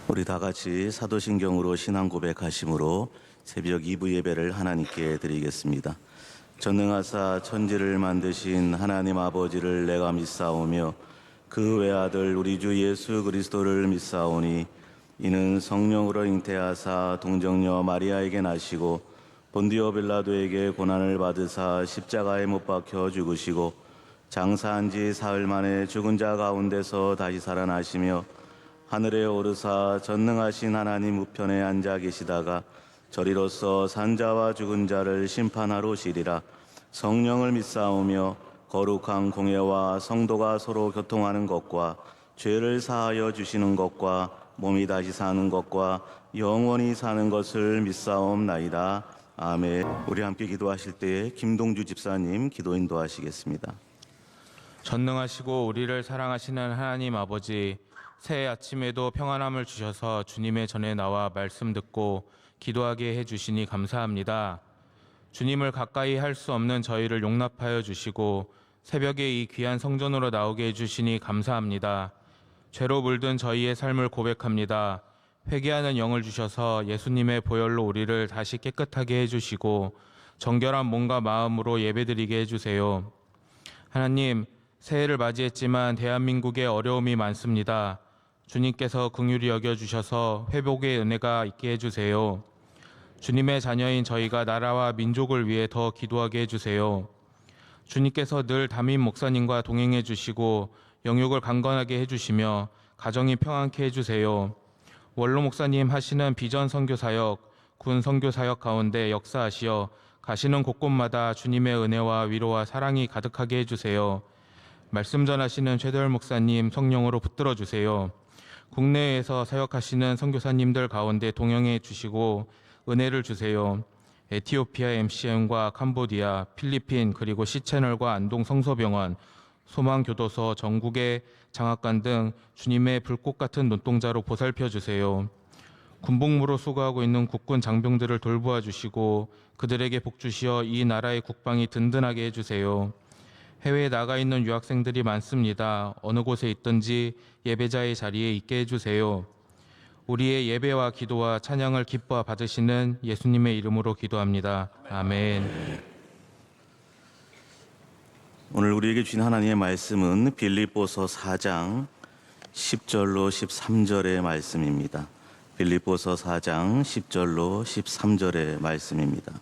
우리 다 같이 사도신경으로 신앙 고백하심으로 새벽 2부 예배를 하나님께 드리겠습니다. 전능하사 천지를 만드신 하나님 아버지를 내가 믿사오며 그 외아들 우리 주 예수 그리스도를 믿사오니 이는 성령으로 잉태하사 동정녀 마리아에게 나시고 본디오 빌라도에게 고난을 받으사 십자가에 못 박혀 죽으시고 장사한 지 사흘 만에 죽은 자 가운데서 다시 살아나시며 하늘에 오르사 전능하신 하나님 우편에 앉아 계시다가 저리로서 산자와 죽은 자를 심판하러 오시리라. 성령을 믿사오며 거룩한 공예와 성도가 서로 교통하는 것과 죄를 사하여 주시는 것과 몸이 다시 사는 것과 영원히 사는 것을 믿사옵나이다. 아멘. 우리 함께 기도하실 때에 김동주 집사님 기도 인도하시겠습니다. 전능하시고 우리를 사랑하시는 하나님 아버지, 새해 아침에도 평안함을 주셔서 주님의 전에 나와 말씀 듣고 기도하게 해주시니 감사합니다. 주님을 가까이 할 수 없는 저희를 용납하여 주시고 새벽에 이 귀한 성전으로 나오게 해주시니 감사합니다. 죄로 물든 저희의 삶을 고백합니다. 회개하는 영을 주셔서 예수님의 보혈로 우리를 다시 깨끗하게 해주시고 정결한 몸과 마음으로 예배드리게 해주세요. 하나님, 새해를 맞이했지만 대한민국에 어려움이 많습니다. 주님께서 긍휼히 여겨주셔서 회복의 은혜가 있게 해주세요. 주님의 자녀인 저희가 나라와 민족을 위해 더 기도하게 해주세요. 주님께서 늘 담임 목사님과 동행해 주시고 영육을 강건하게 해주시며 가정이 평안케 해주세요. 원로 목사님 하시는 비전 선교사역, 군 선교사역 가운데 역사하시어 가시는 곳곳마다 주님의 은혜와 위로와 사랑이 가득하게 해주세요. 말씀 전하시는 최도열 목사님 성령으로 붙들어 주세요. 국내에서 사역하시는 선교사님들 가운데 동행해 주시고 은혜를 주세요. 에티오피아 MCM과 캄보디아, 필리핀 그리고 C채널과 안동 성서병원, 소망교도소, 전국의 장학관 등 주님의 불꽃 같은 눈동자로 보살펴 주세요. 군복무로 수고하고 있는 국군 장병들을 돌보아 주시고 그들에게 복 주시어 이 나라의 국방이 든든하게 해주세요. 해외에 나가 있는 유학생들이 많습니다. 어느 곳에 있든지 예배자의 자리에 있게 해주세요. 우리의 예배와 기도와 찬양을 기뻐 받으시는 예수님의 이름으로 기도합니다. 아멘. 오늘 우리에게 주신 하나님의 말씀은 빌립보서 4장 10절로 13절의 말씀입니다. 빌립보서 4장 10절로 13절의 말씀입니다.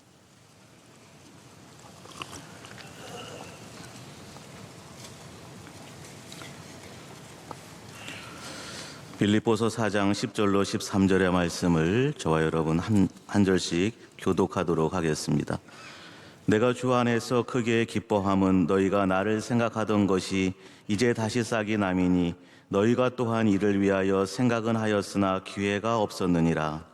빌립보서 4장 10절로 13절의 말씀을 저와 여러분 한 절씩 교독하도록 하겠습니다. 내가 주 안에서 크게 기뻐함은 너희가 나를 생각하던 것이 이제 다시 싹이 남이니 너희가 또한 이를 위하여 생각은 하였으나 기회가 없었느니라.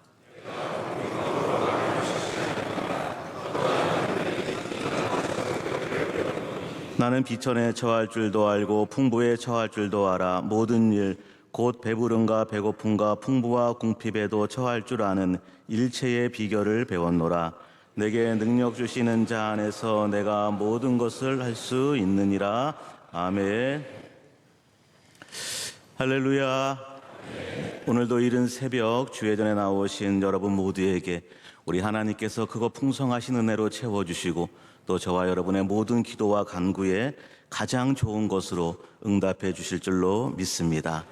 나는 비천에 처할 줄도 알고 풍부에 처할 줄도 알아. 모든 일 곧 배부름과 배고픔과 풍부와 궁핍에도 처할 줄 아는 일체의 비결을 배웠노라. 내게 능력 주시는 자 안에서 내가 모든 것을 할 수 있느니라. 아멘. 할렐루야. 오늘도 이른 새벽 주의 전에 나오신 여러분 모두에게 우리 하나님께서 그거 풍성하신 은혜로 채워주시고 또 저와 여러분의 모든 기도와 간구에 가장 좋은 것으로 응답해 주실 줄로 믿습니다.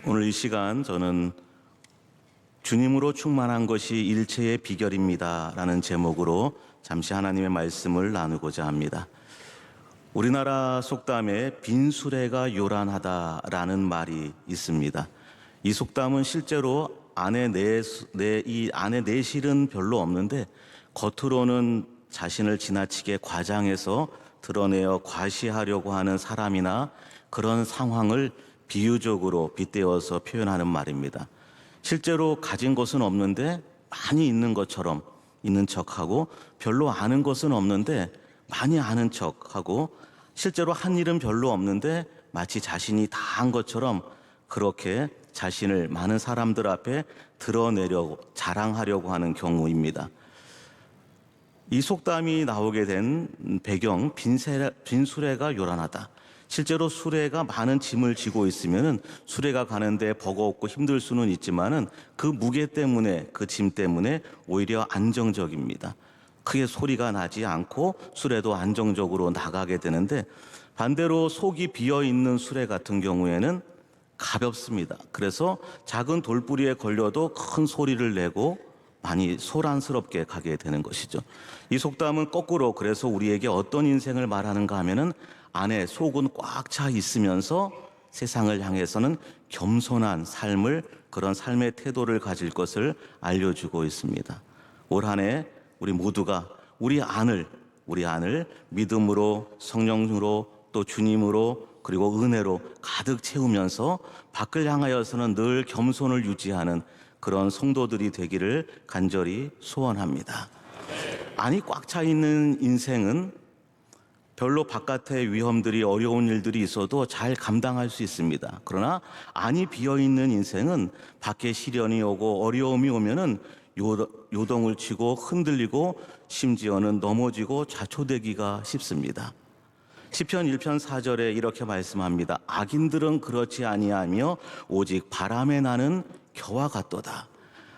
오늘 이 시간 저는 주님으로 충만한 것이 일체의 비결입니다 라는 제목으로 잠시 하나님의 말씀을 나누고자 합니다. 우리나라 속담에 빈수레가 요란하다라는 말이 있습니다. 이 속담은 실제로 이 안에 내실은 별로 없는데 겉으로는 자신을 지나치게 과장해서 드러내어 과시하려고 하는 사람이나 그런 상황을 비유적으로 빗대어서 표현하는 말입니다. 실제로 가진 것은 없는데 많이 있는 것처럼 있는 척하고 별로 아는 것은 없는데 많이 아는 척하고 실제로 한 일은 별로 없는데 마치 자신이 다 한 것처럼 그렇게 자신을 많은 사람들 앞에 드러내려고 자랑하려고 하는 경우입니다. 이 속담이 나오게 된 배경, 빈수레가 요란하다. 실제로 수레가 많은 짐을 지고 있으면은 수레가 가는데 버거웠고 힘들 수는 있지만은 그 무게 때문에, 그 짐 때문에 오히려 안정적입니다. 크게 소리가 나지 않고 수레도 안정적으로 나가게 되는데, 반대로 속이 비어 있는 수레 같은 경우에는 가볍습니다. 그래서 작은 돌부리에 걸려도 큰 소리를 내고 많이 소란스럽게 가게 되는 것이죠. 이 속담은 거꾸로, 그래서 우리에게 어떤 인생을 말하는가 하면은 안에 속은 꽉 차 있으면서 세상을 향해서는 겸손한 삶을, 그런 삶의 태도를 가질 것을 알려주고 있습니다. 올 한 해 우리 모두가 우리 안을 믿음으로, 성령으로, 또 주님으로, 그리고 은혜로 가득 채우면서 밖을 향하여서는 늘 겸손을 유지하는 그런 성도들이 되기를 간절히 소원합니다. 안이 꽉 차 있는 인생은 별로 바깥에 위험들이, 어려운 일들이 있어도 잘 감당할 수 있습니다. 그러나 안이 비어 있는 인생은 밖에 시련이 오고 어려움이 오면은 요동을 치고 흔들리고 심지어는 넘어지고 좌초되기가 쉽습니다. 시편 1편 4절에 이렇게 말씀합니다. 악인들은 그렇지 아니하며 오직 바람에 나는 겨와 같도다.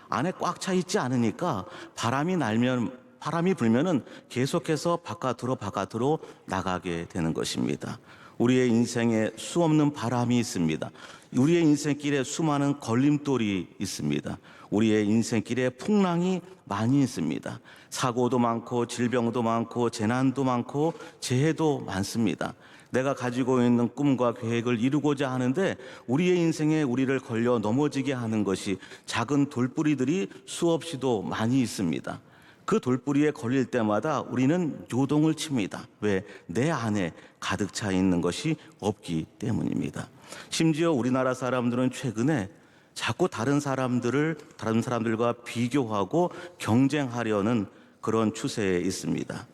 안에 꽉 차 있지 않으니까 바람이 불면은 계속해서 바깥으로 나가게 되는 것입니다. 우리의 인생에 수없는 바람이 있습니다. 우리의 인생길에 수많은 걸림돌이 있습니다. 우리의 인생길에 풍랑이 많이 있습니다. 사고도 많고 질병도 많고 재난도 많고 재해도 많습니다. 내가 가지고 있는 꿈과 계획을 이루고자 하는데 우리의 인생에 우리를 걸려 넘어지게 하는 것이 작은 돌뿌리들이 수없이도 많이 있습니다. 그 돌뿌리에 걸릴 때마다 우리는 요동을 칩니다. 왜? 내 안에 가득 차 있는 것이 없기 때문입니다. 심지어 우리나라 사람들은 최근에 자꾸 다른 사람들과 비교하고 경쟁하려는 그런 추세에 있습니다.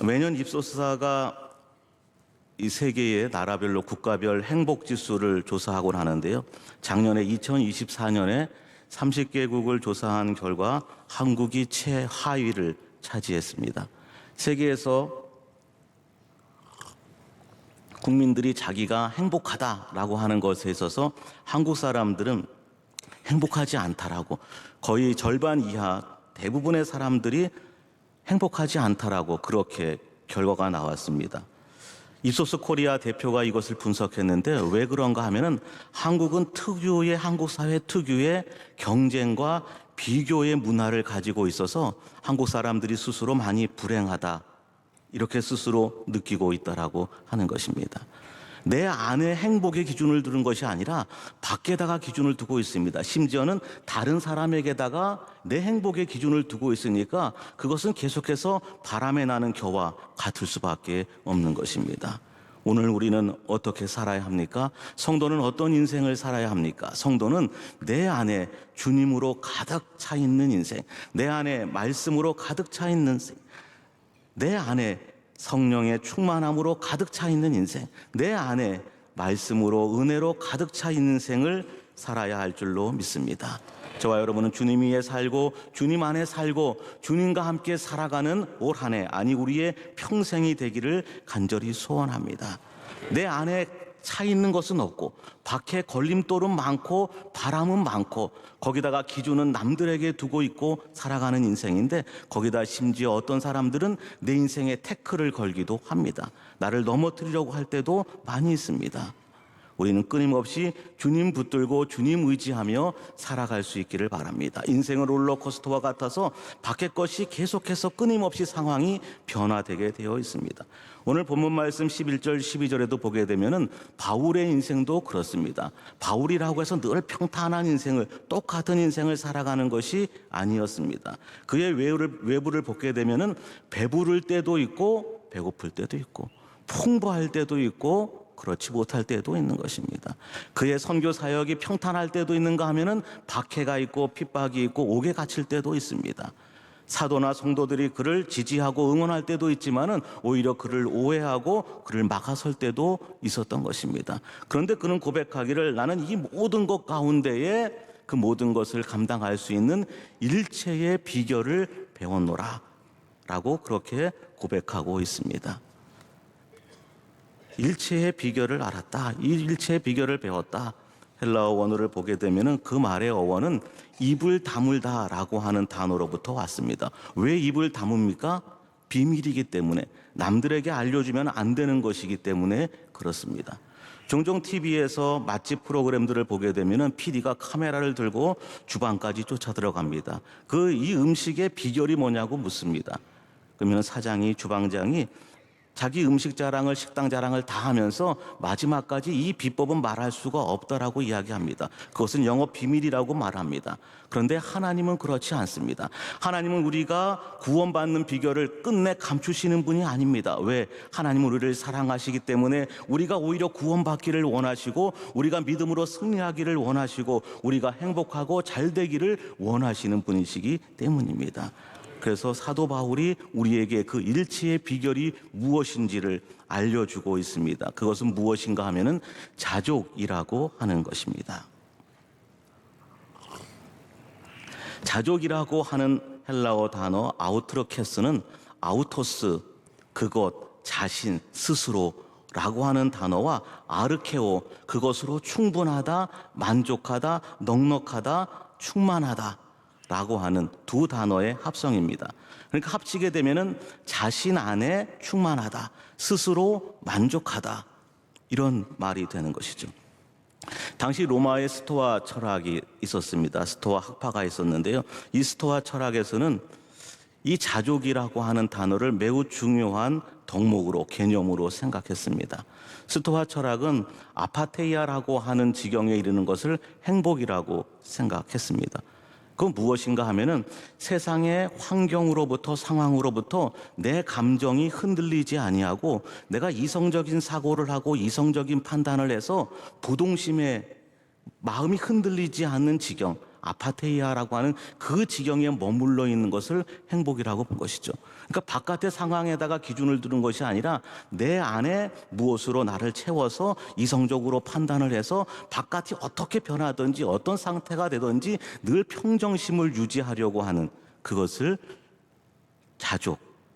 매년 입소사가 이 세계의 나라별로 국가별 행복 지수를 조사하곤 하는데요. 작년에 2024년에 30개국을 조사한 결과 한국이 최하위를 차지했습니다. 세계에서 국민들이 자기가 행복하다라고 하는 것에 있어서 한국 사람들은 행복하지 않다라고, 거의 절반 이하 대부분의 사람들이 행복하지 않다라고 그렇게 결과가 나왔습니다. 입소스 코리아 대표가 이것을 분석했는데 왜 그런가 하면은 한국 사회 특유의 경쟁과 비교의 문화를 가지고 있어서 한국 사람들이 스스로 많이 불행하다, 이렇게 스스로 느끼고 있다라고 하는 것입니다. 내 안에 행복의 기준을 두는 것이 아니라 밖에다가 기준을 두고 있습니다. 심지어는 다른 사람에게다가 내 행복의 기준을 두고 있으니까 그것은 계속해서 바람에 나는 겨와 같을 수밖에 없는 것입니다. 오늘 우리는 어떻게 살아야 합니까? 성도는 어떤 인생을 살아야 합니까? 성도는 내 안에 주님으로 가득 차 있는 인생, 내 안에 말씀으로 가득 차 있는 인생, 내 안에 성령의 충만함으로 가득 차 있는 인생, 내 안에 말씀으로, 은혜로 가득 차 있는 인생을 살아야 할 줄로 믿습니다. 저와 여러분은 주님 위에 살고 주님 안에 살고 주님과 함께 살아가는 올 한 해, 아니 우리의 평생이 되기를 간절히 소원합니다. 내 안에 차 있는 것은 없고 밖에 걸림돌은 많고 바람은 많고 거기다가 기준은 남들에게 두고 있고 살아가는 인생인데, 거기다 심지어 어떤 사람들은 내 인생에 태클을 걸기도 합니다. 나를 넘어뜨리려고 할 때도 많이 있습니다. 우리는 끊임없이 주님 붙들고 주님 의지하며 살아갈 수 있기를 바랍니다. 인생은 롤러코스터와 같아서 밖의 것이 계속해서 끊임없이 상황이 변화되게 되어 있습니다. 오늘 본문 말씀 11절 12절에도 보게 되면은 바울의 인생도 그렇습니다. 바울이라고 해서 늘 평탄한 인생을, 똑같은 인생을 살아가는 것이 아니었습니다. 그의 외부를 보게 되면은 배부를 때도 있고 배고플 때도 있고 풍부할 때도 있고 그렇지 못할 때도 있는 것입니다. 그의 선교 사역이 평탄할 때도 있는가 하면은 박해가 있고 핍박이 있고 옥에 갇힐 때도 있습니다. 사도나 성도들이 그를 지지하고 응원할 때도 있지만은 오히려 그를 오해하고 그를 막아설 때도 있었던 것입니다. 그런데 그는 고백하기를, 나는 이 모든 것 가운데에 그 모든 것을 감당할 수 있는 일체의 비결을 배웠노라 라고 그렇게 고백하고 있습니다. 일체의 비결을 알았다. 이 일체의 비결을 배웠다. 헬라어 원어를 보게 되면은 그 말의 어원은 입을 다물다라고 하는 단어로부터 왔습니다. 왜 입을 다뭅니까? 비밀이기 때문에, 남들에게 알려주면 안 되는 것이기 때문에 그렇습니다. 종종 TV에서 맛집 프로그램들을 보게 되면은 PD가 카메라를 들고 주방까지 쫓아 들어갑니다. 이 음식의 비결이 뭐냐고 묻습니다. 그러면 사장이, 주방장이 자기 음식 자랑을, 식당 자랑을 다 하면서 마지막까지 이 비법은 말할 수가 없다라고 이야기합니다. 그것은 영업 비밀이라고 말합니다. 그런데 하나님은 그렇지 않습니다. 하나님은 우리가 구원받는 비결을 끝내 감추시는 분이 아닙니다. 왜? 하나님은 우리를 사랑하시기 때문에 우리가 오히려 구원받기를 원하시고, 우리가 믿음으로 승리하기를 원하시고, 우리가 행복하고 잘 되기를 원하시는 분이시기 때문입니다. 그래서 사도 바울이 우리에게 그 일치의 비결이 무엇인지를 알려주고 있습니다. 그것은 무엇인가 하면은 자족이라고 하는 것입니다. 자족이라고 하는 헬라어 단어 아우트로케스는 아우토스, 그것, 자신, 스스로라고 하는 단어와 아르케오, 그것으로 충분하다, 만족하다, 넉넉하다, 충만하다 라고 하는 두 단어의 합성입니다. 그러니까 합치게 되면은 자신 안에 충만하다, 스스로 만족하다, 이런 말이 되는 것이죠. 당시 로마의 스토아 철학이 있었습니다. 스토아 학파가 있었는데요. 이 스토아 철학에서는 이 자족이라고 하는 단어를 매우 중요한 덕목으로, 개념으로 생각했습니다. 스토아 철학은 아파테이아라고 하는 지경에 이르는 것을 행복이라고 생각했습니다. 그건 무엇인가 하면은 세상의 환경으로부터, 상황으로부터 내 감정이 흔들리지 아니하고, 내가 이성적인 사고를 하고 이성적인 판단을 해서 부동심에 마음이 흔들리지 않는 지경, 아파테이아라고 하는 그 지경에 머물러 있는 것을 행복이라고 본 것이죠. 그러니까 바깥의 상황에다가 기준을 두는 것이 아니라 내 안에 무엇으로 나를 채워서 이성적으로 판단을 해서 바깥이 어떻게 변하든지 어떤 상태가 되든지 늘 평정심을 유지하려고 하는, 그것을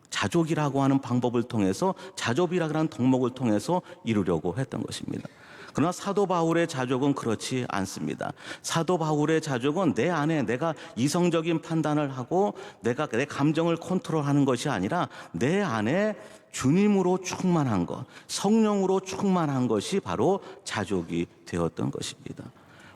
자족이라고 하는 방법을 통해서, 자족이라고 하는 덕목을 통해서 이루려고 했던 것입니다. 그러나 사도 바울의 자족은 그렇지 않습니다. 사도 바울의 자족은 내 안에 내가 이성적인 판단을 하고 내가 내 감정을 컨트롤하는 것이 아니라 내 안에 주님으로 충만한 것, 성령으로 충만한 것이 바로 자족이 되었던 것입니다.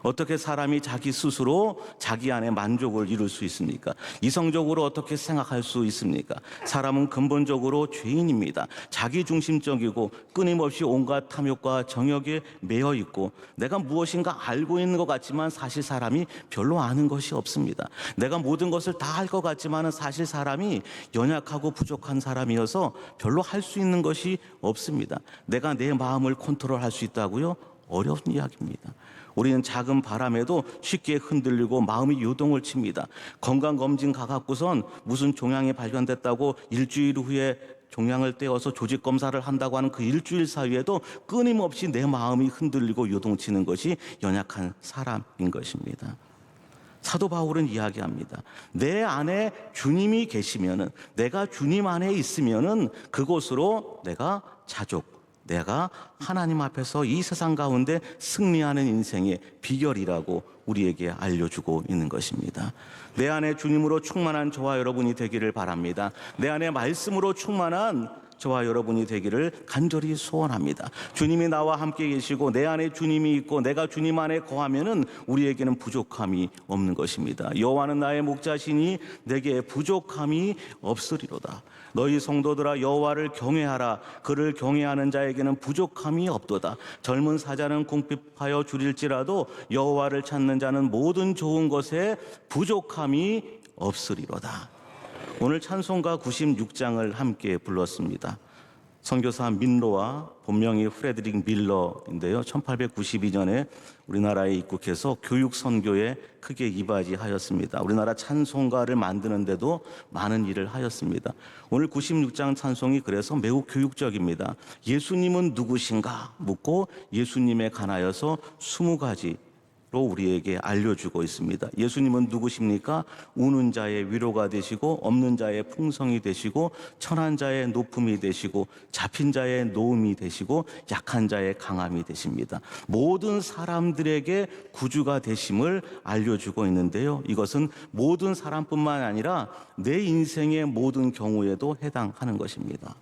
어떻게 사람이 자기 스스로 자기 안에 만족을 이룰 수 있습니까? 이성적으로 어떻게 생각할 수 있습니까? 사람은 근본적으로 죄인입니다. 자기중심적이고 끊임없이 온갖 탐욕과 정욕에 매여 있고, 내가 무엇인가 알고 있는 것 같지만 사실 사람이 별로 아는 것이 없습니다. 내가 모든 것을 다 할 것 같지만 사실 사람이 연약하고 부족한 사람이어서 별로 할 수 있는 것이 없습니다. 내가 내 마음을 컨트롤할 수 있다고요? 어려운 이야기입니다. 우리는 작은 바람에도 쉽게 흔들리고 마음이 요동을 칩니다. 건강검진 가갖고선 무슨 종양이 발견됐다고 일주일 후에 종양을 떼어서 조직 검사를 한다고 하는 그 일주일 사이에도 끊임없이 내 마음이 흔들리고 요동치는 것이 연약한 사람인 것입니다. 사도 바울은 이야기합니다. 내 안에 주님이 계시면은, 내가 주님 안에 있으면은 그곳으로 내가 내가 하나님 앞에서 이 세상 가운데 승리하는 인생의 비결이라고 우리에게 알려주고 있는 것입니다. 내 안에 주님으로 충만한 저와 여러분이 되기를 바랍니다. 내 안에 말씀으로 충만한 저와 여러분이 되기를 간절히 소원합니다. 주님이 나와 함께 계시고 내 안에 주님이 있고 내가 주님 안에 거하면은 우리에게는 부족함이 없는 것입니다. 여호와는 나의 목자시니 내게 부족함이 없으리로다. 너희 성도들아, 여호와를 경외하라. 그를 경외하는 자에게는 부족함이 없도다. 젊은 사자는 궁핍하여 줄일지라도 여호와를 찾는 자는 모든 좋은 것에 부족함이 없으리로다. 오늘 찬송가 96장을 함께 불렀습니다. 선교사 민로와 본명이 프레드릭 밀러인데요. 1892년에 우리나라에 입국해서 교육 선교에 크게 이바지하였습니다. 우리나라 찬송가를 만드는데도 많은 일을 하였습니다. 오늘 96장 찬송이 그래서 매우 교육적입니다. 예수님은 누구신가 묻고 예수님에 관하여서 20가지 우리에게 알려주고 있습니다. 예수님은 누구십니까? 우는 자의 위로가 되시고 없는 자의 풍성이 되시고 천한 자의 높음이 되시고 잡힌 자의 노음이 되시고 약한 자의 강함이 되십니다. 모든 사람들에게 구주가 되심을 알려주고 있는데요. 이것은 모든 사람뿐만 아니라 내 인생의 모든 경우에도 해당하는 것입니다.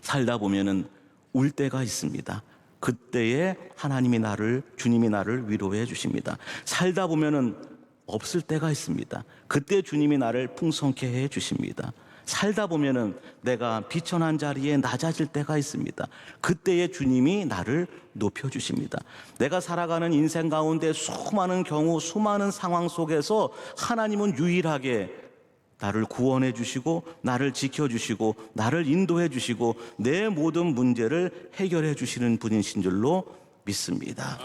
살다 보면은 울 때가 있습니다. 그때에 주님이 나를 위로해 주십니다. 살다 보면은 없을 때가 있습니다. 그때 주님이 나를 풍성케 해 주십니다. 살다 보면은 내가 비천한 자리에 낮아질 때가 있습니다. 그때에 주님이 나를 높여 주십니다. 내가 살아가는 인생 가운데 수많은 경우, 수많은 상황 속에서 하나님은 유일하게 나를 구원해 주시고 나를 지켜주시고 나를 인도해 주시고 내 모든 문제를 해결해 주시는 분이신 줄로 믿습니다.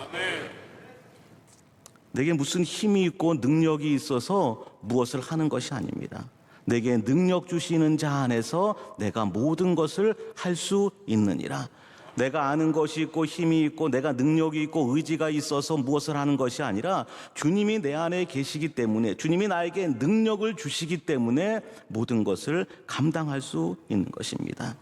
내게 무슨 힘이 있고 능력이 있어서 무엇을 하는 것이 아닙니다. 내게 능력 주시는 자 안에서 내가 모든 것을 할 수 있느니라. 내가 아는 것이 있고 힘이 있고 내가 능력이 있고 의지가 있어서 무엇을 하는 것이 아니라 주님이 내 안에 계시기 때문에, 주님이 나에게 능력을 주시기 때문에 모든 것을 감당할 수 있는 것입니다.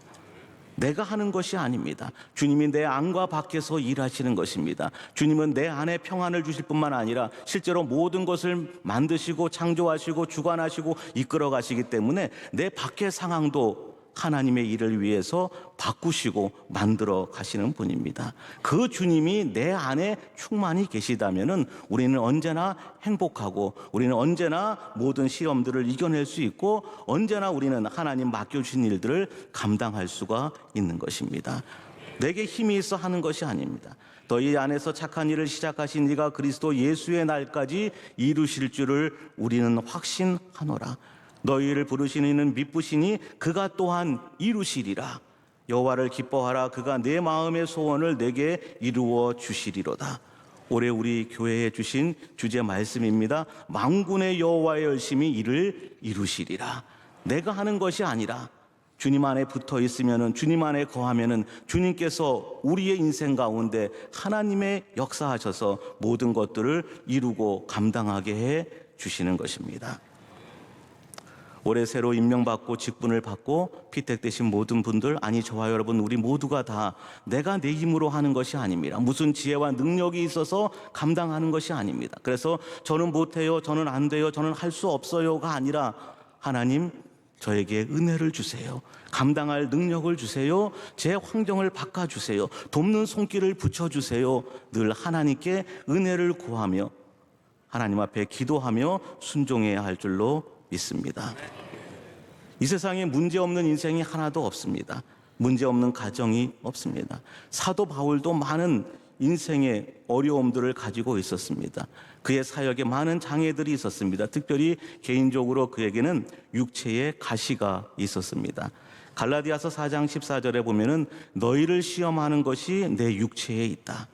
내가 하는 것이 아닙니다. 주님이 내 안과 밖에서 일하시는 것입니다. 주님은 내 안에 평안을 주실 뿐만 아니라 실제로 모든 것을 만드시고 창조하시고 주관하시고 이끌어 가시기 때문에 내 밖의 상황도 하나님의 일을 위해서 바꾸시고 만들어 가시는 분입니다. 그 주님이 내 안에 충만히 계시다면은 우리는 언제나 행복하고 우리는 언제나 모든 시험들을 이겨낼 수 있고 언제나 우리는 하나님 맡겨주신 일들을 감당할 수가 있는 것입니다. 내게 힘이 있어 하는 것이 아닙니다. 너희 안에서 착한 일을 시작하신 이가 그리스도 예수의 날까지 이루실 줄을 우리는 확신하노라. 너희를 부르신 이는 미쁘시니 그가 또한 이루시리라. 여호와를 기뻐하라. 그가 내 마음의 소원을 내게 이루어 주시리로다. 올해 우리 교회에 주신 주제 말씀입니다. 만군의 여호와의 열심히 이를 이루시리라. 내가 하는 것이 아니라 주님 안에 붙어 있으면은, 주님 안에 거하면은 주님께서 우리의 인생 가운데 하나님의 역사하셔서 모든 것들을 이루고 감당하게 해 주시는 것입니다. 올해 새로 임명받고 직분을 받고 피택되신 모든 분들, 아니 저와 여러분 우리 모두가 다 내가 내 힘으로 하는 것이 아닙니다. 무슨 지혜와 능력이 있어서 감당하는 것이 아닙니다. 그래서 저는 못해요, 저는 안 돼요, 저는 할 수 없어요가 아니라 하나님 저에게 은혜를 주세요. 감당할 능력을 주세요. 제 환경을 바꿔주세요. 돕는 손길을 붙여주세요. 늘 하나님께 은혜를 구하며 하나님 앞에 기도하며 순종해야 할 줄로 믿습니다. 이 세상에 문제 없는 인생이 하나도 없습니다. 문제 없는 가정이 없습니다. 사도 바울도 많은 인생의 어려움들을 가지고 있었습니다. 그의 사역에 많은 장애들이 있었습니다. 특별히 개인적으로 그에게는 육체의 가시가 있었습니다. 갈라디아서 4장 14절에 보면은 너희를 시험하는 것이 내 육체에 있다.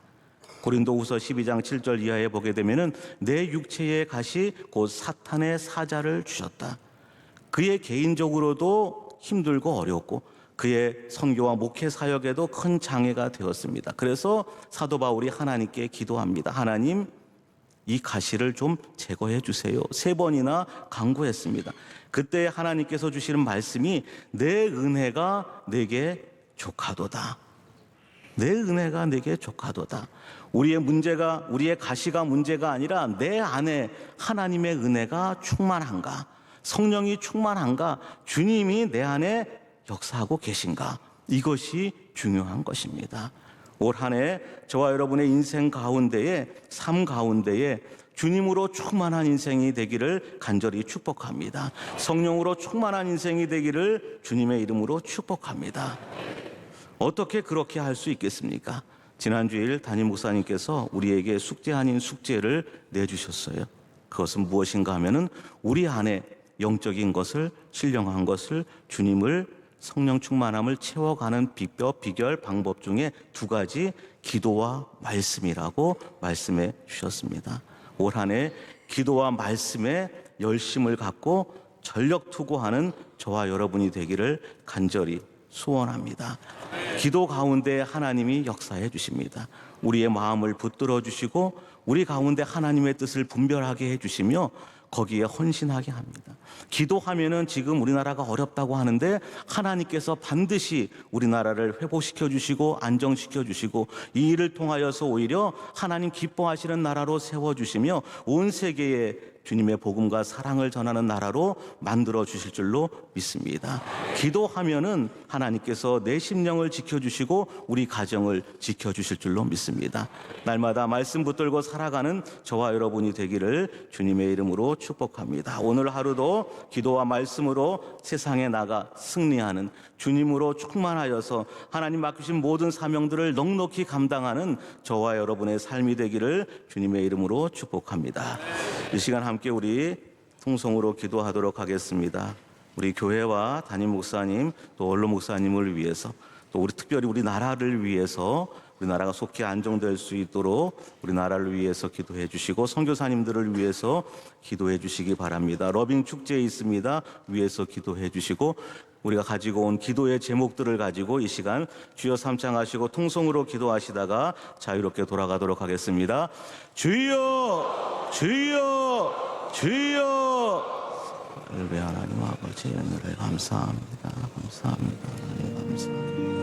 고린도후서 12장 7절 이하에 보게 되면은 내 육체의 가시 곧 사탄의 사자를 주셨다. 그의 개인적으로도 힘들고 어렵고 그의 선교와 목회 사역에도 큰 장애가 되었습니다. 그래서 사도 바울이 하나님께 기도합니다. 하나님, 이 가시를 좀 제거해 주세요. 3번이나 간구했습니다. 그때 하나님께서 주시는 말씀이 내 은혜가 내게 족하도다. 내 은혜가 내게 족하도다. 우리의 문제가, 우리의 가시가 문제가 아니라 내 안에 하나님의 은혜가 충만한가, 성령이 충만한가, 주님이 내 안에 역사하고 계신가, 이것이 중요한 것입니다. 올 한 해 저와 여러분의 인생 가운데에, 삶 가운데에 주님으로 충만한 인생이 되기를 간절히 축복합니다. 성령으로 충만한 인생이 되기를 주님의 이름으로 축복합니다. 어떻게 그렇게 할 수 있겠습니까? 지난주일 담임 목사님께서 우리에게 숙제 아닌 숙제를 내주셨어요. 그것은 무엇인가 하면은 우리 안에 영적인 것을, 신령한 것을, 주님을, 성령 충만함을 채워가는 비결, 방법 중에 2가지, 기도와 말씀이라고 말씀해 주셨습니다. 올 한 해 기도와 말씀에 열심을 갖고 전력 투구하는 저와 여러분이 되기를 간절히 소원합니다. 기도 가운데 하나님이 역사해 주십니다. 우리의 마음을 붙들어 주시고 우리 가운데 하나님의 뜻을 분별하게 해 주시며 거기에 헌신하게 합니다. 기도하면은 지금 우리나라가 어렵다고 하는데 하나님께서 반드시 우리나라를 회복시켜 주시고 안정시켜 주시고 이 일을 통하여서 오히려 하나님 기뻐하시는 나라로 세워 주시며 온 세계에 주님의 복음과 사랑을 전하는 나라로 만들어 주실 줄로 믿습니다. 기도하면은 하나님께서 내 심령을 지켜주시고 우리 가정을 지켜주실 줄로 믿습니다. 날마다 말씀 붙들고 살아가는 저와 여러분이 되기를 주님의 이름으로 축복합니다. 오늘 하루도 기도와 말씀으로 세상에 나가 승리하는 주님으로 충만하여서 하나님 맡기신 모든 사명들을 넉넉히 감당하는 저와 여러분의 삶이 되기를 주님의 이름으로 축복합니다. 이 시간 함께 우리 통성으로 기도하도록 하겠습니다. 우리 교회와 담임 목사님 또 원로 목사님을 위해서 또 우리 특별히 우리 나라를 위해서 우리나라가 속히 안정될 수 있도록 우리나라를 위해서 기도해 주시고 선교사님들을 위해서 기도해 주시기 바랍니다. 러빙 축제에 있습니다. 위해서 기도해 주시고 우리가 가지고 온 기도의 제목들을 가지고 이 시간 주여 삼창하시고 통성으로 기도하시다가 자유롭게 돌아가도록 하겠습니다. 주여 주여 주여 할렐루야. 하나님 아버지 은혜를 감사합니다. 감사합니다. 하나님 감사합니다.